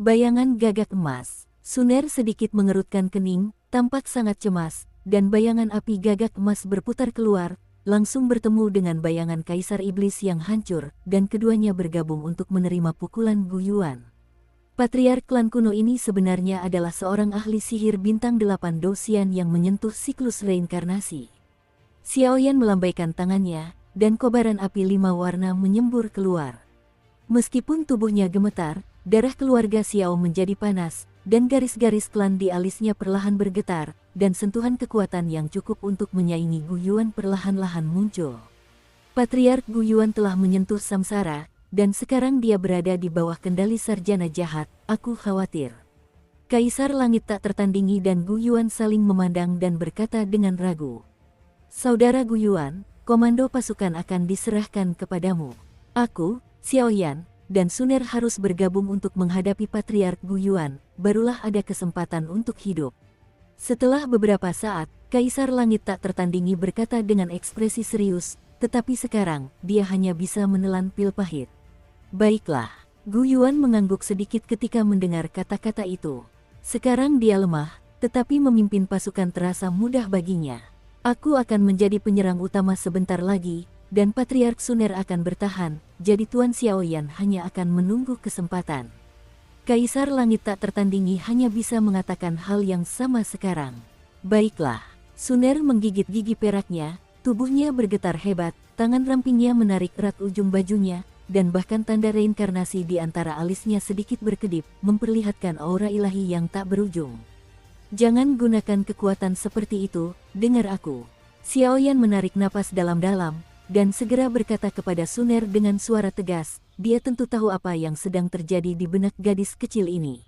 Bayangan gagak emas, Suner sedikit mengerutkan kening, tampak sangat cemas, dan bayangan api gagak emas berputar keluar, langsung bertemu dengan bayangan Kaisar Iblis yang hancur, dan keduanya bergabung untuk menerima pukulan Gu Yuan. Patriark klan kuno ini sebenarnya adalah seorang ahli sihir bintang 8 Dosian yang menyentuh siklus reinkarnasi. Xiaoyan melambaikan tangannya, dan kobaran api 5 warna menyembur keluar. Meskipun tubuhnya gemetar, darah keluarga Xiao menjadi panas, dan garis-garis klan di alisnya perlahan bergetar, dan sentuhan kekuatan yang cukup untuk menyaingi Gu Yuan perlahan-lahan muncul. Patriark Gu Yuan telah menyentuh samsara, dan sekarang dia berada di bawah kendali sarjana jahat, aku khawatir. Kaisar Langit tak tertandingi dan Gu Yuan saling memandang dan berkata dengan ragu. Saudara Gu Yuan, komando pasukan akan diserahkan kepadamu. Aku, Xiaoyan, dan Suner harus bergabung untuk menghadapi Patriark Gu Yuan, barulah ada kesempatan untuk hidup. Setelah beberapa saat, Kaisar Langit tak tertandingi berkata dengan ekspresi serius, tetapi sekarang, dia hanya bisa menelan pil pahit. Baiklah, Gu Yuan mengangguk sedikit ketika mendengar kata-kata itu. Sekarang dia lemah, tetapi memimpin pasukan terasa mudah baginya. Aku akan menjadi penyerang utama sebentar lagi, dan Patriark Suner akan bertahan, jadi Tuan Xiaoyan hanya akan menunggu kesempatan. Kaisar Langit tak tertandingi hanya bisa mengatakan hal yang sama sekarang. Baiklah, Suner menggigit gigi peraknya, tubuhnya bergetar hebat, tangan rampingnya menarik erat ujung bajunya, dan bahkan tanda reinkarnasi di antara alisnya sedikit berkedip, memperlihatkan aura ilahi yang tak berujung. Jangan gunakan kekuatan seperti itu, dengar aku. Xiaoyan menarik napas dalam-dalam, dan segera berkata kepada Suner dengan suara tegas, dia tentu tahu apa yang sedang terjadi di benak gadis kecil ini.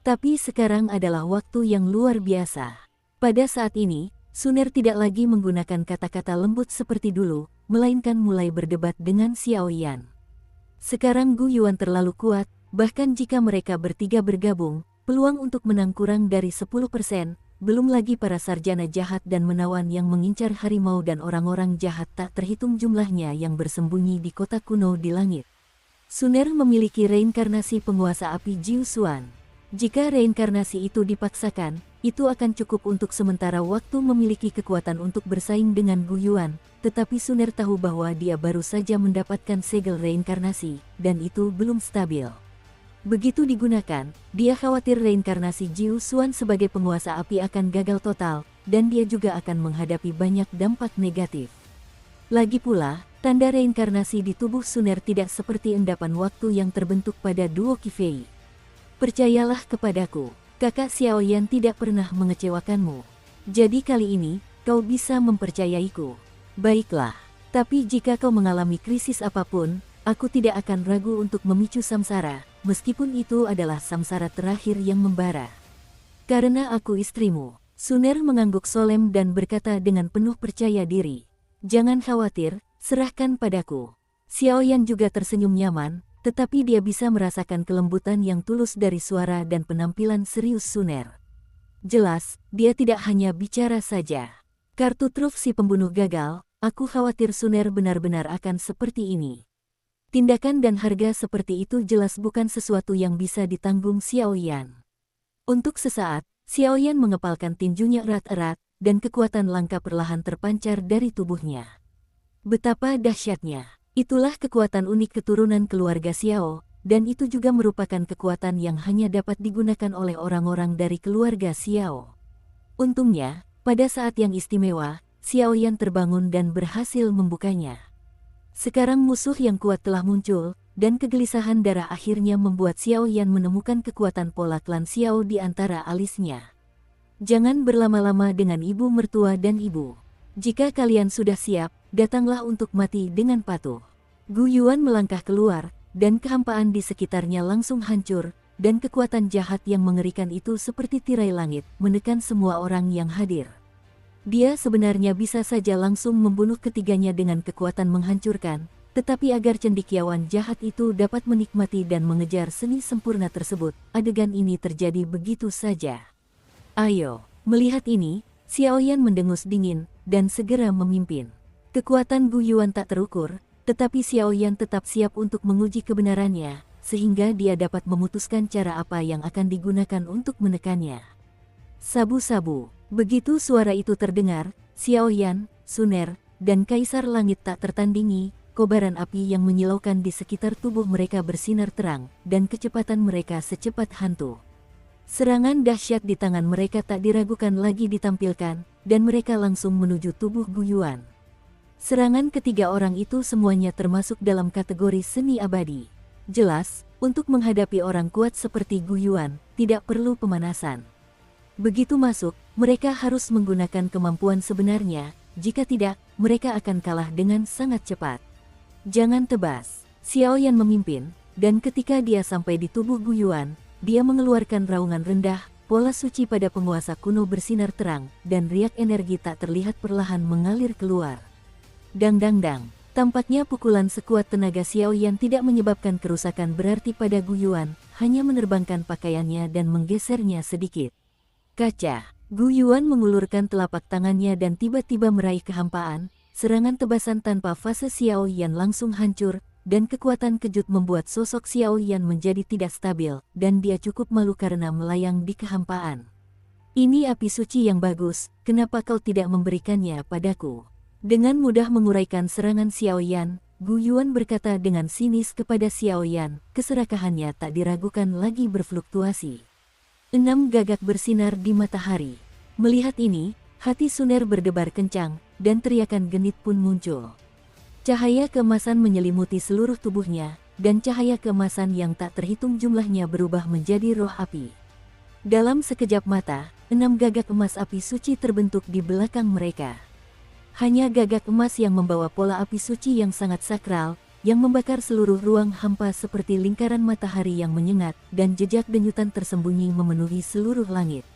Tapi sekarang adalah waktu yang luar biasa. Pada saat ini, Suner tidak lagi menggunakan kata-kata lembut seperti dulu, melainkan mulai berdebat dengan Xiaoyan. Sekarang Gu Yuan terlalu kuat, bahkan jika mereka bertiga bergabung, peluang untuk menang kurang dari 10%, belum lagi para sarjana jahat dan menawan yang mengincar harimau dan orang-orang jahat tak terhitung jumlahnya yang bersembunyi di kota kuno di langit. Suner memiliki reinkarnasi penguasa api Jiu Xuan. Jika reinkarnasi itu dipaksakan, itu akan cukup untuk sementara waktu memiliki kekuatan untuk bersaing dengan Gu Yuan, tetapi Suner tahu bahwa dia baru saja mendapatkan segel reinkarnasi, dan itu belum stabil. Begitu digunakan, dia khawatir reinkarnasi Jiu Xuan sebagai penguasa api akan gagal total, dan dia juga akan menghadapi banyak dampak negatif. Lagi pula, tanda reinkarnasi di tubuh Suner tidak seperti endapan waktu yang terbentuk pada duo Qifei. Percayalah kepadaku, kakak Xiaoyan tidak pernah mengecewakanmu. Jadi kali ini, kau bisa mempercayaiku. Baiklah, tapi jika kau mengalami krisis apapun, aku tidak akan ragu untuk memicu samsara, meskipun itu adalah samsara terakhir yang membara. Karena aku istrimu. Suner mengangguk solemn dan berkata dengan penuh percaya diri. Jangan khawatir, serahkan padaku. Xiaoyan juga tersenyum nyaman, tetapi dia bisa merasakan kelembutan yang tulus dari suara dan penampilan serius Suner. Jelas, dia tidak hanya bicara saja. Kartu truf si pembunuh gagal, aku khawatir Suner benar-benar akan seperti ini. Tindakan dan harga seperti itu jelas bukan sesuatu yang bisa ditanggung Xiaoyan. Untuk sesaat, Xiaoyan mengepalkan tinjunya erat-erat, dan kekuatan langka perlahan terpancar dari tubuhnya. Betapa dahsyatnya! Itulah kekuatan unik keturunan keluarga Xiao, dan itu juga merupakan kekuatan yang hanya dapat digunakan oleh orang-orang dari keluarga Xiao. Untungnya, pada saat yang istimewa, Xiaoyan terbangun dan berhasil membukanya. Sekarang musuh yang kuat telah muncul, dan kegelisahan darah akhirnya membuat Xiaoyan menemukan kekuatan pola klan Xiao di antara alisnya. Jangan berlama-lama dengan ibu mertua dan ibu. Jika kalian sudah siap, datanglah untuk mati dengan patuh. Gu Yuan melangkah keluar, dan kehampaan di sekitarnya langsung hancur, dan kekuatan jahat yang mengerikan itu seperti tirai langit, menekan semua orang yang hadir. Dia sebenarnya bisa saja langsung membunuh ketiganya dengan kekuatan menghancurkan, tetapi agar cendekiawan jahat itu dapat menikmati dan mengejar seni sempurna tersebut, adegan ini terjadi begitu saja. Ayo, melihat ini, Xiaoyan mendengus dingin, dan segera memimpin. Kekuatan Gu Yuan tak terukur, tetapi Xiaoyan tetap siap untuk menguji kebenarannya, sehingga dia dapat memutuskan cara apa yang akan digunakan untuk menekannya. Sabu-sabu, begitu suara itu terdengar, Xiaoyan, Suner, dan Kaisar Langit tak tertandingi, kobaran api yang menyilaukan di sekitar tubuh mereka bersinar terang, dan kecepatan mereka secepat hantu. Serangan dahsyat di tangan mereka tak diragukan lagi ditampilkan, dan mereka langsung menuju tubuh Gu Yuan. Serangan ketiga orang itu semuanya termasuk dalam kategori seni abadi. Jelas, untuk menghadapi orang kuat seperti Gu Yuan, tidak perlu pemanasan. Begitu masuk, mereka harus menggunakan kemampuan sebenarnya, jika tidak, mereka akan kalah dengan sangat cepat. Jangan tebas, Xiaoyan memimpin, dan ketika dia sampai di tubuh Gu Yuan, dia mengeluarkan raungan rendah, pola suci pada penguasa kuno bersinar terang, dan riak energi tak terlihat perlahan mengalir keluar. Dang-dang-dang, tampaknya pukulan sekuat tenaga Xiaoyan tidak menyebabkan kerusakan berarti pada Gu Yuan, hanya menerbangkan pakaiannya dan menggesernya sedikit. Kaca, Gu Yuan mengulurkan telapak tangannya dan tiba-tiba meraih kehampaan, serangan tebasan tanpa fase Xiaoyan langsung hancur, dan kekuatan kejut membuat sosok Xiaoyan menjadi tidak stabil, dan dia cukup malu karena melayang di kehampaan. Ini api suci yang bagus, kenapa kau tidak memberikannya padaku? Dengan mudah menguraikan serangan Xiaoyan, Gu Yuan berkata dengan sinis kepada Xiaoyan, keserakahannya tak diragukan lagi berfluktuasi. 6 gagak bersinar di matahari. Melihat ini, hati Suner berdebar kencang, dan teriakan genit pun muncul. Cahaya keemasan menyelimuti seluruh tubuhnya, dan cahaya keemasan yang tak terhitung jumlahnya berubah menjadi roh api. Dalam sekejap mata, 6 gagak emas api suci terbentuk di belakang mereka. Hanya gagak emas yang membawa pola api suci yang sangat sakral, yang membakar seluruh ruang hampa seperti lingkaran matahari yang menyengat, dan jejak denyutan tersembunyi memenuhi seluruh langit.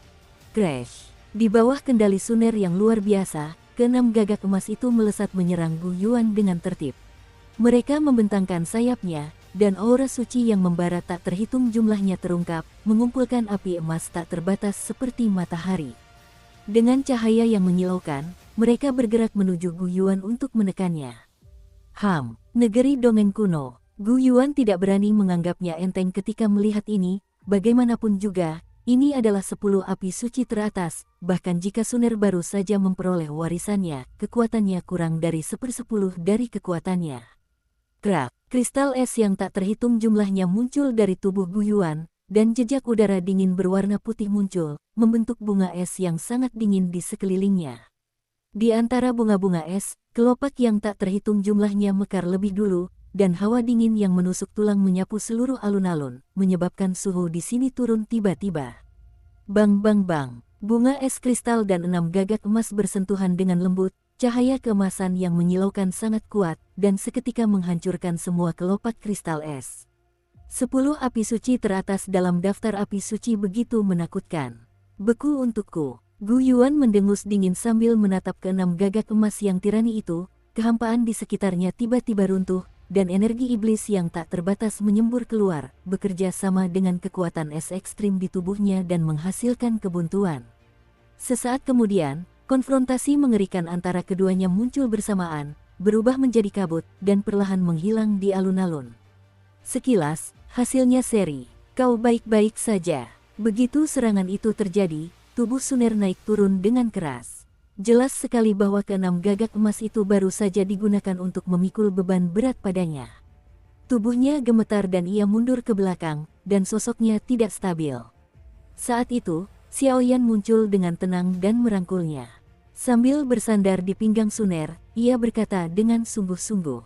Crash! Di bawah kendali Suner yang luar biasa, ke-6 gagak emas itu melesat menyerang Gu Yuan dengan tertib. Mereka membentangkan sayapnya, dan aura suci yang membara tak terhitung jumlahnya terungkap, mengumpulkan api emas tak terbatas seperti matahari. Dengan cahaya yang menyilaukan, mereka bergerak menuju Gu Yuan untuk menekannya. Negeri dongeng kuno. Gu Yuan tidak berani menganggapnya enteng ketika melihat ini, bagaimanapun juga, ini adalah 10 api suci teratas, bahkan jika Suner baru saja memperoleh warisannya, kekuatannya kurang dari 1/10 dari kekuatannya. Krak, kristal es yang tak terhitung jumlahnya muncul dari tubuh Gu Yuan, dan jejak udara dingin berwarna putih muncul, membentuk bunga es yang sangat dingin di sekelilingnya. Di antara bunga-bunga es, kelopak yang tak terhitung jumlahnya mekar lebih dulu, dan hawa dingin yang menusuk tulang menyapu seluruh alun-alun, menyebabkan suhu di sini turun tiba-tiba. Bang bang bang, bunga es kristal dan 6 gagak emas bersentuhan dengan lembut, cahaya keemasan yang menyilaukan sangat kuat, dan seketika menghancurkan semua kelopak kristal es. 10 api suci teratas dalam daftar api suci begitu menakutkan. Beku untukku. Gu Yuan mendengus dingin sambil menatap ke 6 gagak emas yang tirani itu, kehampaan di sekitarnya tiba-tiba runtuh, dan energi iblis yang tak terbatas menyembur keluar, bekerja sama dengan kekuatan es ekstrim di tubuhnya dan menghasilkan kebuntuan. Sesaat kemudian, konfrontasi mengerikan antara keduanya muncul bersamaan, berubah menjadi kabut, dan perlahan menghilang di alun-alun. Sekilas, hasilnya seri. Kau baik-baik saja. Begitu serangan itu terjadi, tubuh Suner naik turun dengan keras. Jelas sekali bahwa ke-6 gagak emas itu baru saja digunakan untuk memikul beban berat padanya. Tubuhnya gemetar dan ia mundur ke belakang, dan sosoknya tidak stabil. Saat itu, Xiaoyan muncul dengan tenang dan merangkulnya. Sambil bersandar di pinggang Suner, ia berkata dengan sungguh-sungguh.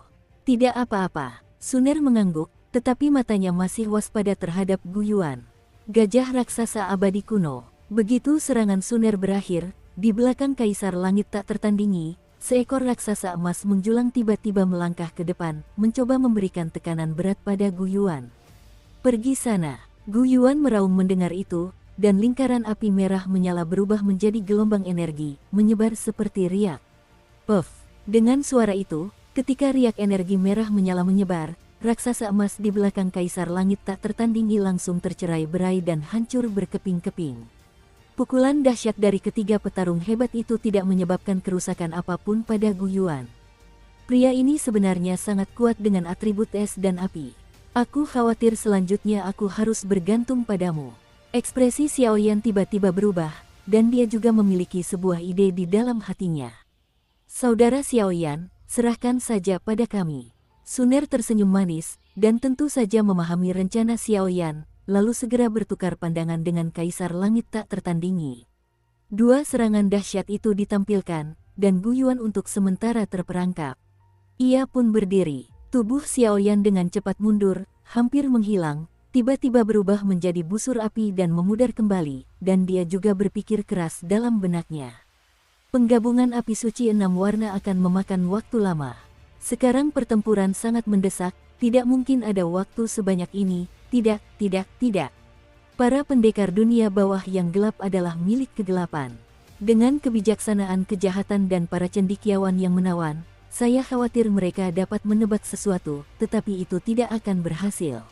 Tidak apa-apa. Suner mengangguk, tetapi matanya masih waspada terhadap Gu Yuan. Gajah raksasa abadi kuno. Begitu serangan Suner berakhir, di belakang Kaisar Langit tak tertandingi, seekor raksasa emas menjulang tiba-tiba melangkah ke depan, mencoba memberikan tekanan berat pada Gu Yuan. Pergi sana. Gu Yuan meraung mendengar itu, dan lingkaran api merah menyala berubah menjadi gelombang energi, menyebar seperti riak. Puff! Dengan suara itu, ketika riak energi merah menyala menyebar, raksasa emas di belakang Kaisar Langit tak tertandingi langsung tercerai-berai dan hancur berkeping-keping. Pukulan dahsyat dari ketiga petarung hebat itu tidak menyebabkan kerusakan apapun pada Gu Yuan. Pria ini sebenarnya sangat kuat dengan atribut es dan api. Aku khawatir selanjutnya aku harus bergantung padamu. Ekspresi Xiaoyan tiba-tiba berubah, dan dia juga memiliki sebuah ide di dalam hatinya. Saudara Xiaoyan, serahkan saja pada kami. Suner tersenyum manis, dan tentu saja memahami rencana Xiaoyan, lalu segera bertukar pandangan dengan Kaisar Langit tak tertandingi. 2 serangan dahsyat itu ditampilkan, dan Gu Yuan untuk sementara terperangkap. Ia pun berdiri, tubuh Xiaoyan dengan cepat mundur, hampir menghilang, tiba-tiba berubah menjadi busur api dan memudar kembali, dan dia juga berpikir keras dalam benaknya. Penggabungan api suci 6 warna akan memakan waktu lama. Sekarang pertempuran sangat mendesak, tidak mungkin ada waktu sebanyak ini. Tidak. Para pendekar dunia bawah yang gelap adalah milik kegelapan. Dengan kebijaksanaan kejahatan dan para cendekiawan yang menawan, saya khawatir mereka dapat menebak sesuatu, tetapi itu tidak akan berhasil.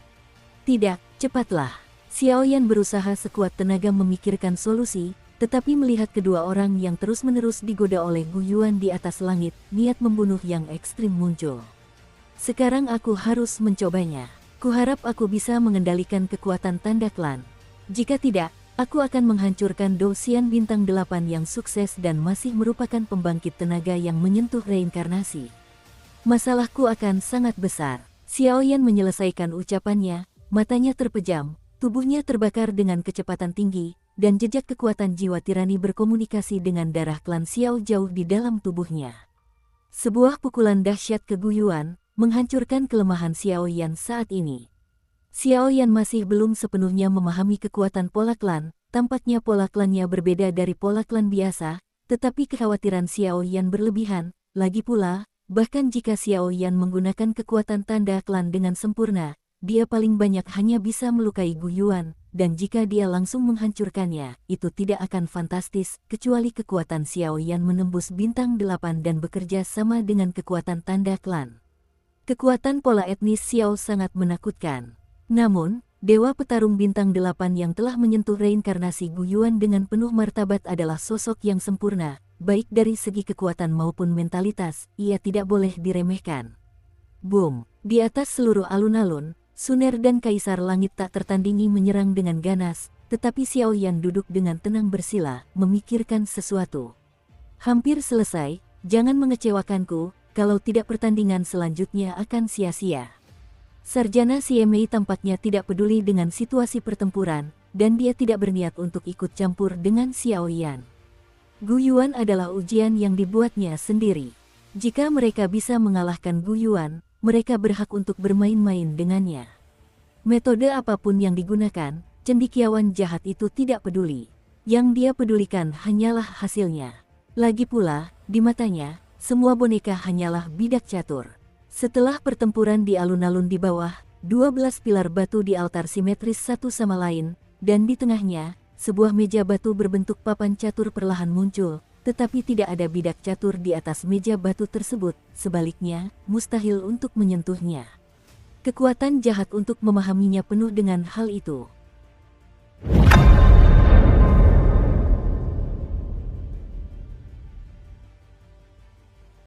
Tidak, cepatlah. Xiaoyan berusaha sekuat tenaga memikirkan solusi, tetapi melihat kedua orang yang terus-menerus digoda oleh Gu Yuan di atas langit, niat membunuh yang ekstrim muncul. Sekarang aku harus mencobanya. Kuharap aku bisa mengendalikan kekuatan tanda klan. Jika tidak, aku akan menghancurkan Douxian Bintang 8 yang sukses dan masih merupakan pembangkit tenaga yang menyentuh reinkarnasi. Masalahku akan sangat besar. Xiaoyan menyelesaikan ucapannya, matanya terpejam, tubuhnya terbakar dengan kecepatan tinggi, dan jejak kekuatan jiwa tirani berkomunikasi dengan darah klan Xiao jauh di dalam tubuhnya. Sebuah pukulan dahsyat ke Gu Yuan, menghancurkan kelemahan Xiaoyan saat ini. Xiaoyan masih belum sepenuhnya memahami kekuatan pola klan, tampaknya pola klannya berbeda dari pola klan biasa, tetapi kekhawatiran Xiaoyan berlebihan, lagi pula, bahkan jika Xiaoyan menggunakan kekuatan tanda klan dengan sempurna, dia paling banyak hanya bisa melukai Gu Yuan, dan jika dia langsung menghancurkannya, itu tidak akan fantastis, kecuali kekuatan Xiaoyan menembus bintang 8 dan bekerja sama dengan kekuatan tanda klan. Kekuatan pola etnis Xiao sangat menakutkan. Namun, Dewa Petarung Bintang 8 yang telah menyentuh reinkarnasi Gu Yuan dengan penuh martabat adalah sosok yang sempurna, baik dari segi kekuatan maupun mentalitas, ia tidak boleh diremehkan. Boom! Di atas seluruh alun-alun, Suner dan Kaisar Langit tak tertandingi menyerang dengan ganas, tetapi Xiao Yan duduk dengan tenang bersila, memikirkan sesuatu. Hampir selesai, jangan mengecewakanku, kalau tidak pertandingan selanjutnya akan sia-sia. Sarjana CMA tampaknya tidak peduli dengan situasi pertempuran, dan dia tidak berniat untuk ikut campur dengan Xiao Yan. Gu Yuan adalah ujian yang dibuatnya sendiri. Jika mereka bisa mengalahkan Gu Yuan, mereka berhak untuk bermain-main dengannya. Metode apapun yang digunakan, cendekiawan jahat itu tidak peduli. Yang dia pedulikan hanyalah hasilnya. Lagi pula, di matanya, semua boneka hanyalah bidak catur. Setelah pertempuran di alun-alun di bawah, 12 pilar batu di altar simetris satu sama lain, dan di tengahnya, sebuah meja batu berbentuk papan catur perlahan muncul, tetapi tidak ada bidak catur di atas meja batu tersebut, sebaliknya, mustahil untuk menyentuhnya. Kekuatan jahat untuk memahaminya penuh dengan hal itu.